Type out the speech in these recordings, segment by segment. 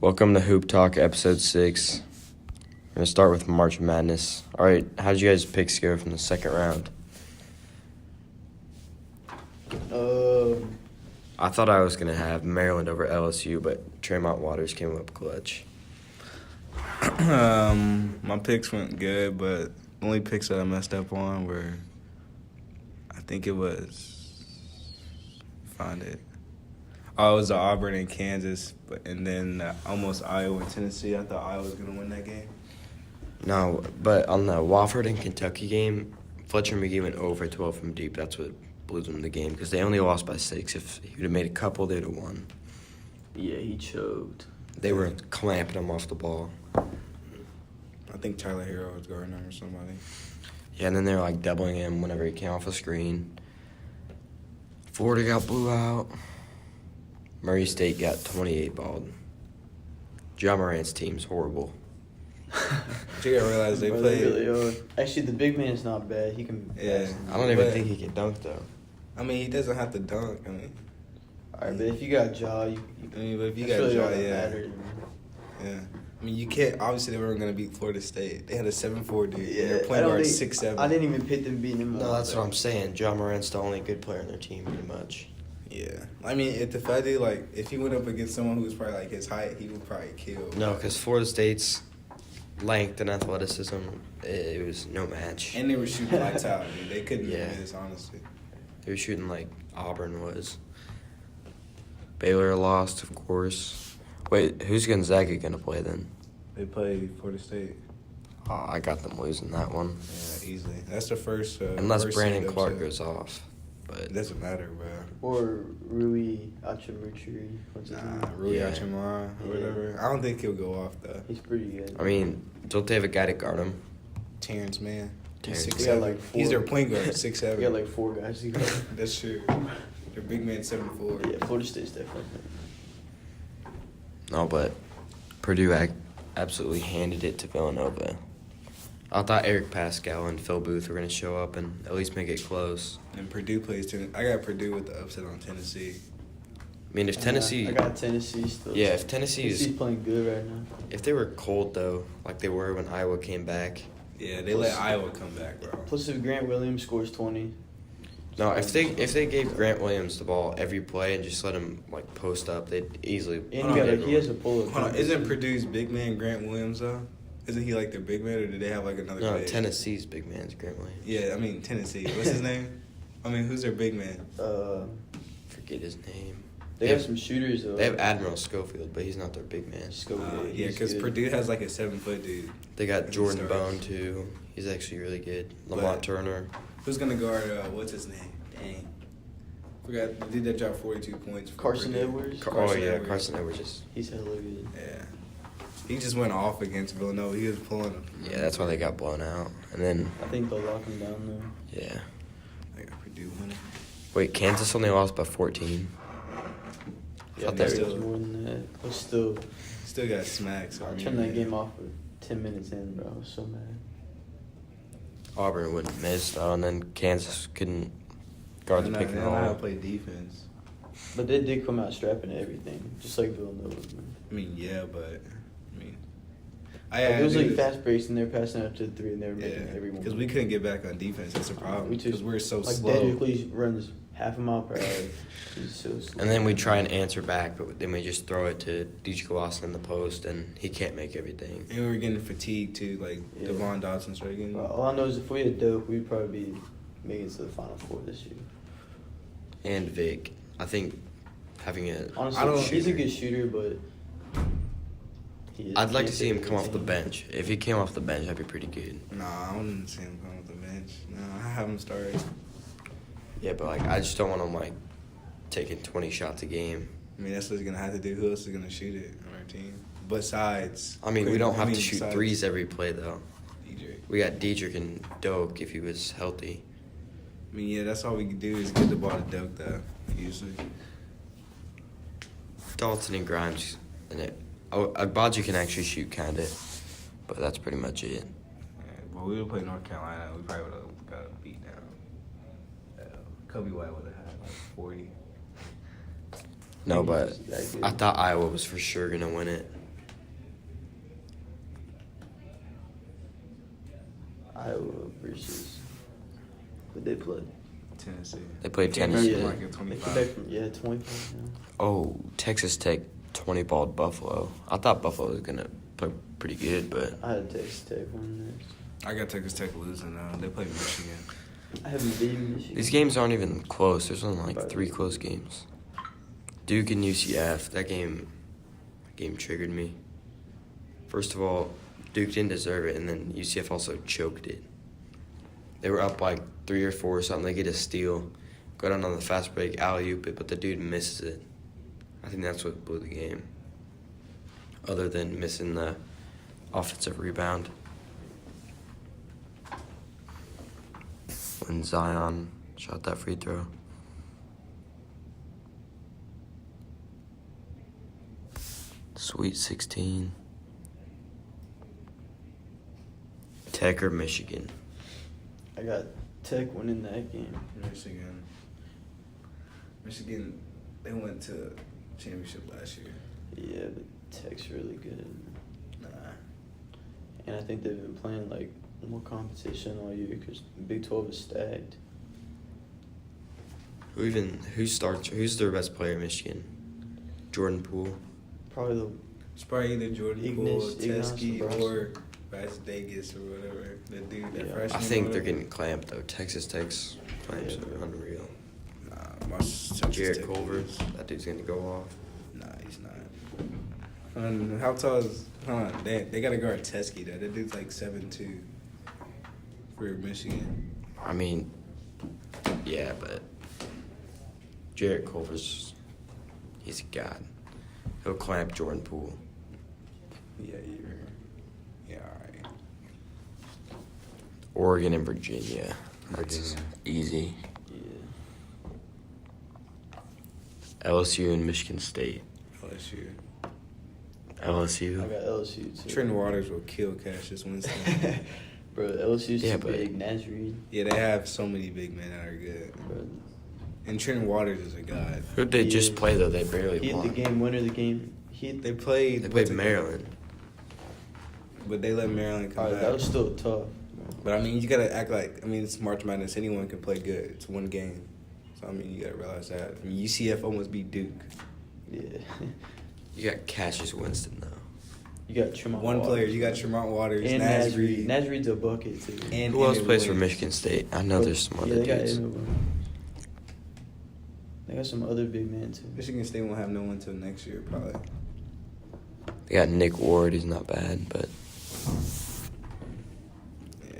Welcome to Hoop Talk, episode 6. We're going to start with March Madness. All right, how did you guys' picks go from the second round? I thought I was going to have Maryland over LSU, but Tremont Waters came up clutch. My picks went good, but the only picks that I messed up on were, I think it was, find it. Oh, it was the Auburn and Kansas, and then almost Iowa and Tennessee. I thought Iowa was going to win that game. No, but on the Wofford and Kentucky game, Fletcher McGee went over 12 from deep. That's what blew them the game because they only lost by 6. If he would have made a couple, they'd have won. Yeah, he choked. They were clamping him off the ball. I think Tyler Hero was guarding him or somebody. Yeah, and then they were like doubling him whenever he came off the screen. Florida got blew out. Murray State got 28 balled. John Morant's team's horrible. You gotta realize they played. Really are. Actually, the big man is not bad. He can. Yeah. I don't even think he can dunk, though. I mean, he doesn't have to dunk. All right, but if you got Ja, you I mean, but if you that's got really Ja, all that yeah. matters, man. Yeah. I mean, you can't. Obviously, they weren't going to beat Florida State. They had a 7-4 dude. Yeah, And they're I playing don't guard think- 6'7". I didn't even pick them beating him. No, that's what I'm saying. John Morant's the only good player on their team, pretty much. Yeah. I mean, if the fact that, like, if he went up against someone who was probably, like, his height, he would probably kill. No, because Florida State's length and athleticism, it was no match. And they were shooting lights out. Dude. They couldn't Yeah. miss, honestly. They were shooting like Auburn was. Baylor lost, of course. Wait, who's Gonzaga going to play then? They played Florida State. Oh, I got them losing that one. Yeah, easily. That's the first. Unless first Brandon seed Clark upset. goes off. But It doesn't matter, bro. Or Rui Hachimura. What's his Nah, name? Rui Yeah. Hachimura or Yeah. whatever. I don't think he'll go off, though. He's pretty good. I mean, don't they have a guy to guard him? Terrence Mann. Terrence. He's We got 6'7". like four. He's their point guard, 6'7". We got like 4 guys. To go. That's true. Their big man, 7'4". Yeah, Florida State's definitely. No, but Purdue absolutely handed it to Villanova. I thought Eric Pascal and Phil Booth were going to show up and at least make it close. And Purdue plays Tennessee. I got Purdue with the upset on Tennessee. I mean, if Tennessee... I got Tennessee still. Yeah, if Tennessee's... Tennessee's playing good right now. If they were cold, though, like they were when Iowa came back... Yeah, they let Iowa come back, bro. Plus, if Grant Williams scores 20. No, if they gave Grant Williams the ball every play and just let him like post up, they'd easily. And Hold on, he has a pull-up. Hold on, isn't Purdue's big man Grant Williams, though? Isn't he like their big man, or do they have like another No, big? Tennessee's big man's Grant Williams. Yeah, I mean, Tennessee. What's his name? I mean, who's their big man? Forget his name. They have some shooters though. They have Admiral Schofield, but he's not their big man. Schofield. Yeah, he's because good. Purdue has like a 7-foot dude. They got He Jordan starts. Bone too. He's actually really good. Lamont But- Turner. Who's going to guard, what's his name? Dang. Forgot, they did that job 42 points. For Carson Purdue. Edwards? Carson Edwards just. He's hella good. Yeah. He just went off against Villanova. He was pulling them. Yeah, that's why they got blown out. And then I think they'll lock him down though. yeah. I got Purdue winning. Wait, Kansas only lost by 14. Yeah, thought maybe they it were- was more than that. But still, Still got smacked. So I mean, turned that yeah. game off with 10 minutes in, bro. I was so mad. Auburn wouldn't miss though, and then Kansas couldn't guard the They pick and don't know how to roll. play defense. But they did come out strapping to everything, just like Villanova. Man. I mean, yeah, but I mean, Like, it was do like this- fast paced, and they're passing out to the 3, and they were making Yeah, everyone. because we couldn't get back on defense. That's a problem. We just- Because we're so like slow. Daniel Cleese runs half a mile per hour. He's so slow. And then we try and answer back, but then we just throw it to DJ Lawson in the post, and he can't make everything. And we were getting fatigued too. Like Yeah. Devon Dodson started getting. All I know is if we had Dope, we'd probably be making it to the Final Four this year. And Vic, I think having a. Honestly, he's a good shooter, but I'd like to see him come off the bench. If he came off the bench, that'd be pretty good. Nah, I wouldn't see him come off the bench. Nah, I have him start. Yeah, but like I just don't want him like taking 20 shots a game. I mean, that's what he's gonna have to do. Who else is gonna shoot it on our team? Besides, I mean, we don't have to shoot besides threes every play though. DJ. We got Diedrich and Doak if he was healthy. I mean, yeah, that's all we can do is get the ball to Doak though. Usually. Dalton and Grimes, and Agbaji can actually shoot kinda, but that's pretty much it. Yeah, but we would play North Carolina. We probably would have got a beat down. Kobe White would have had like 40. No, but He's that good. I thought Iowa was for sure gonna win it. Iowa versus who they play. Tennessee. They played Came Tennessee. back Yeah, from, like, they came 25. back from 25. Yeah. Oh, Texas Tech 20-balled Buffalo. I thought Buffalo was gonna play pretty good, but I had Texas Tech winning this. I got Texas Tech losing now. They played Michigan. I haven't beaten Michigan. these games aren't even close. There's only like 3 close games. Duke and UCF. That game triggered me. First of all, Duke didn't deserve it, and then UCF also choked it. They were up like 3 or 4 or something. They get a steal, go down on the fast break, alley-oop it, but the dude misses it. I think that's what blew the game. Other than missing the offensive rebound. When Zion shot that free throw. Sweet 16. Tech or Michigan? I got Tech winning that game. Michigan, they went to championship last year. Yeah, but Tech's really good. Nah. And I think they've been playing like more competition all year because Big 12 is stacked. Who's their best player in Michigan? Jordan Poole. Probably the It's probably either Jordan Ignas- Poole, Ignas Teskey, Nebraska. or Vasdegas or whatever. The dude, that Yeah. freshman. I think or they're whatever. getting clamped though. Texas Tech's clamps are unreal. Nah, my Texas Jarrett Tech Culver, is- that dude's gonna go off. Nah, he's not. How tall is? Hold on, they gotta guard Teskey though. That dude's like 7'2" for Michigan. I mean, yeah, but Jarrett Culver's, he's a god. He'll clamp Jordan Poole. Yeah, alright. Oregon and Virginia. That's Virginia. easy. yeah. LSU and Michigan State. LSU. I LSU. got LSU too. Trent Waters will kill Cassius Winston. Bro, LSU's Yeah, too but- big. Naz Reid. Yeah, they have so many big men that are good. Bro. And Trent Waters is a god. Who'd they He just is- play though? They barely He hit won. the game winner of the game. They played. They played Maryland. But they let Maryland come Alright, back. that was still tough. But I mean, you gotta act like, it's March Madness. Anyone can play good. It's one game. So I mean, you gotta realize that. I mean, UCF almost beat Duke. Yeah. You got Cassius Winston though. You got Tremont One Waters. player. You got Tremont Waters, and Naz Reid. Naz Reid's a bucket too. And Who else Emmett plays for Williams. Michigan State? I know there's some Yeah, other they got dudes. Emmett Williams. They got some other big men too. Michigan State won't have no one until next year, probably. They got Nick Ward. He's not bad, but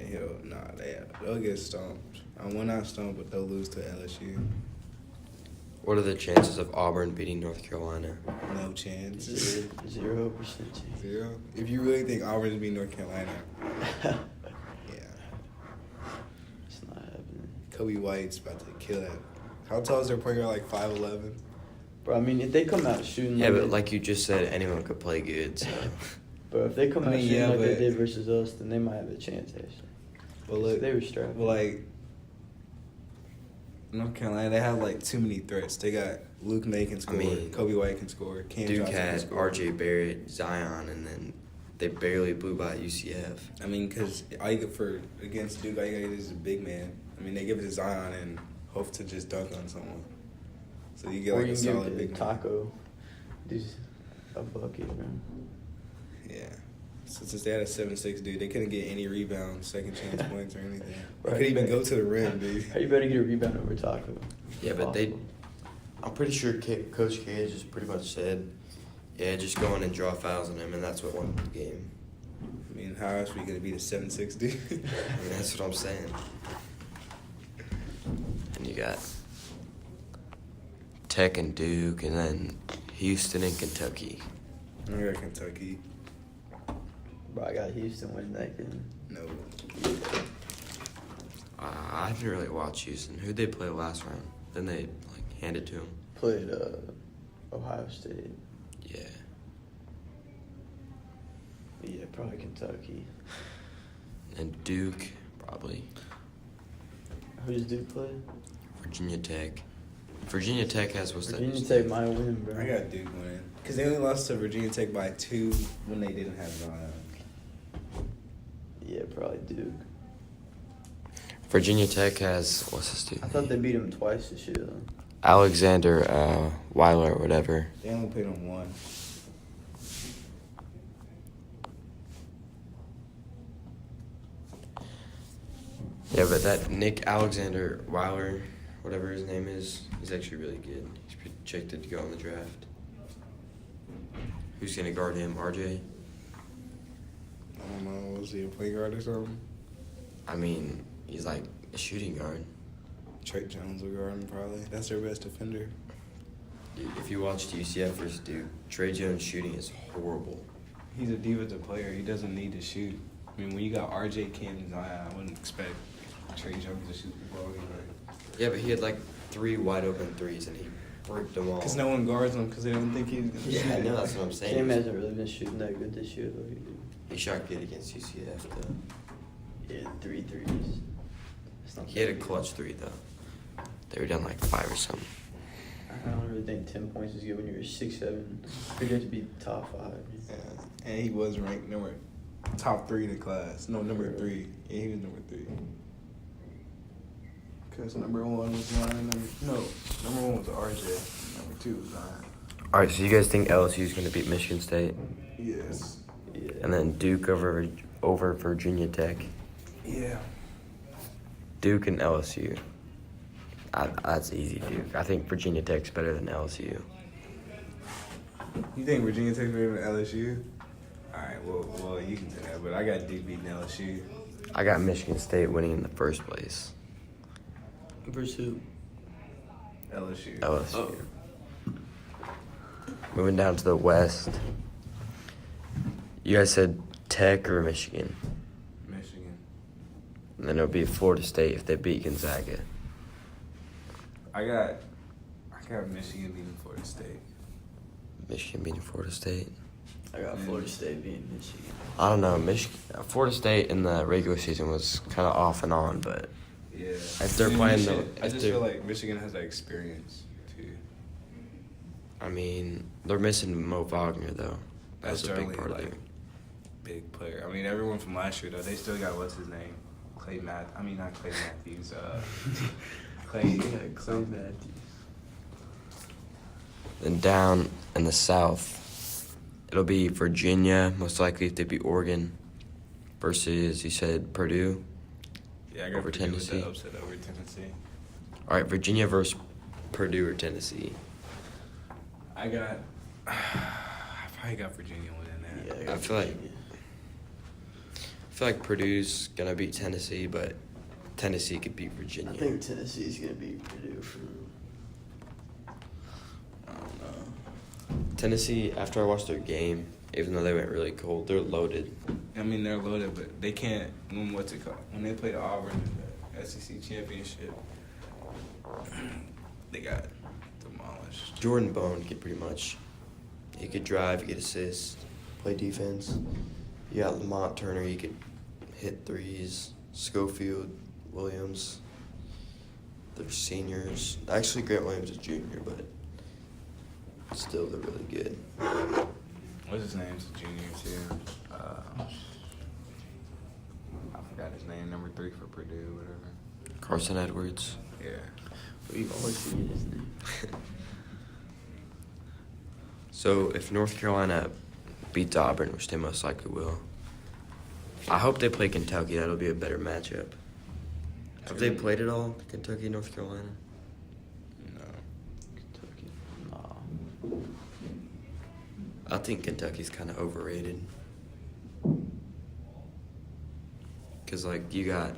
Yeah, they'll get stumped. Well, not stumped, but they'll lose to LSU. what are the chances of Auburn beating North Carolina? No chance. 0% chance. 0. If you really think Auburn's beat North Carolina, yeah. It's not happening. Kobe White's about to kill that. How tall is their point guard? Like 5'11"? Bro, I mean, if they come out shooting Yeah, but they- like you just said, anyone could play good. So Bro, if they come I out mean, shooting yeah, like they but- did versus us, then they might have a chance, actually. Well, look, They were strapped. well, like North Carolina, they have like too many threats. They got Luke May can score, mean, Kobe White can score, Cam Duke Johnson can had score. R.J. Barrett, Zion, and then they barely blew by UCF. I mean, because against Duke, all you gotta get is a big man. I mean, they give it to Zion and hope to just dunk on someone. So you get Or like you a can give solid it to big man. Taco. Just a bucket, bro. Yeah. So since they had a 7'6" dude, they couldn't get any rebounds, second chance points, or anything. They Right. couldn't even go to the rim, dude. How you better get a rebound over Taco? Yeah, but I'm pretty sure Coach K just pretty much said, yeah, just go in and draw fouls on him, and that's what won the game. I mean, how else were you gonna beat a 7'6" dude? I mean, that's what I'm saying. And you got Tech and Duke, and then Houston and Kentucky. I got Kentucky. Bro, I got Houston winning that game. No. I didn't really watch Houston. Who'd they play last round? Then they hand it to him. Played Ohio State. Yeah. Yeah, probably Kentucky. And Duke, probably. Who's Duke play? Virginia Tech. Virginia Tech has what's Virginia that? Tech might win, bro. I got Duke winning. Because they only lost to Virginia Tech by 2 when they didn't have Zion. Yeah, probably Duke. Virginia Tech has, what's his I dude? thought they beat him twice this year though. Alexander Weiler or whatever. They only played him one. Yeah, but that Nick Alexander Weiler, whatever his name is, he's actually really good. He's projected to go in the draft. Who's gonna guard him? RJ? I don't know. Was he a play guard or something? I mean, he's like a shooting guard. Trey Jones will guard him probably. That's their best defender. Dude, if you watched UCF versus Duke, Trey Jones shooting is horrible. He's a defensive player. He doesn't need to shoot. I mean, when you got RJ Cannon, I wouldn't expect Trey Jones to shoot the ball anyway. Yeah, but he had like 3 wide open threes and he bricked them all. Because no one guards him because they don't think he's going to shoot. Yeah, I know, that's what I'm saying. Cam hasn't really been shooting that good this year though. He shot good against UCF though. Yeah, 3 threes. It's not He had a that good. clutch 3 though. They were down like 5 or something. I don't really think 10 points is good when you're 6'7". You're going to be top 5. Yeah. And he was ranked top 3 in the class. No, number 3. Yeah, he was number 3. Because number 1 was Zion. Number 1 was RJ. Number 2 was Zion. All right, so you guys think LSU is going to beat Michigan State, Yes. Yeah. and then Duke over Virginia Tech, Yeah. Duke and LSU. That's easy, Duke. I think Virginia Tech's better than LSU. You think Virginia Tech's better than LSU? All right, well, you can say that, but I got Duke beating LSU. I got Michigan State winning in the first place. Versus who? LSU. LSU. Oh. Moving down to the West. You guys said Tech or Michigan, Michigan. and then it'll be Florida State if they beat Gonzaga. I got Michigan beating Florida State. Michigan beating Florida State. I got Florida State beating Michigan. I don't know. Florida State in the regular season was kind of off and on, but Yeah. If they're And playing Michigan- the- I if just they're- feel like Michigan has that experience too. I mean, they're missing Mo Wagner though. That's That's a big certainly, part of like, it. Big player. I mean, everyone from last year though, they still got what's his name, not Clay Matthews. Clay Matthews. Then down in the South, it'll be Virginia, most likely if they beat Oregon, versus, you said, Purdue. Yeah, I got Over Purdue with the Tennessee. upset over Tennessee. All right, Virginia versus Purdue or Tennessee. I probably got Virginia winning that. Yeah, I feel like- Virginia. I feel like Purdue's going to beat Tennessee, but Tennessee could beat Virginia. I think Tennessee's going to beat Purdue for. I don't know. Tennessee, after I watched their game, even though they went really cold, they're loaded. I mean, they're loaded, but they can't. When they played Auburn in the SEC championship, they got demolished. Jordan Bone could pretty much, he could drive, he could assist, play defense. You got Lamont Turner, he could hit threes. Schofield, Williams, they're seniors. Actually, Grant Williams is junior, but still, they're really good. What's his name? He's a junior too. I forgot his name. Number 3 for Purdue, whatever. Carson Edwards. Yeah. We've always forget his name. So, if North Carolina beats Auburn, which they most likely will, I hope they play Kentucky. That'll be a better matchup. Have they played at all, Kentucky, North Carolina? No. Kentucky. Nah. I think Kentucky's kind of overrated. Because, like, you got,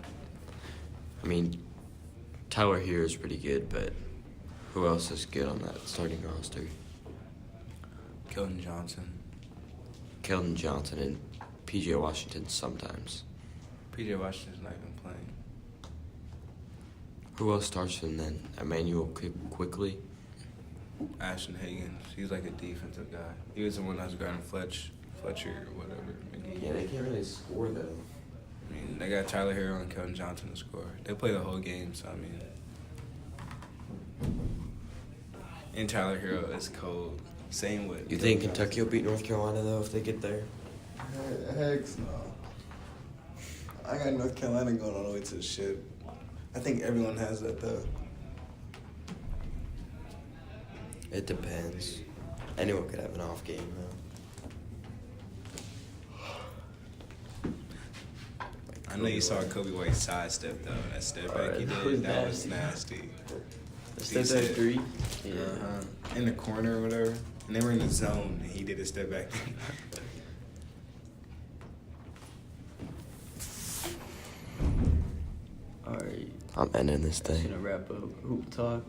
I mean, Tyler Hero is pretty good, but who else is good on that starting roster? Keldon Johnson. Keldon Johnson and P.J. Washington sometimes. P.J. Washington's not even playing. Who else starts for them then? Emmanuel Quickly? Ashton Hagen. He's like a defensive guy. He was the one that was guarding Fletcher or whatever. McGee. Yeah, they can't really score, though. I mean, they got Tyler Hero and Keldon Johnson to score. They play the whole game, so I mean. And Tyler Hero is cold. Same with. You think Kentucky will beat North Carolina, though, if they get there? Heck no. I got North Carolina going all the way to the ship. I think everyone has that though. It depends. Anyone could have an off game though. I know you saw Kobe White sidestep though. That step back he That was did, that was nasty. nasty. The He step said- back three. Yeah. In the corner or whatever. And they were in the zone and he did a step back. All right. I'm ending this That's thing. gonna wrap up hoop talk.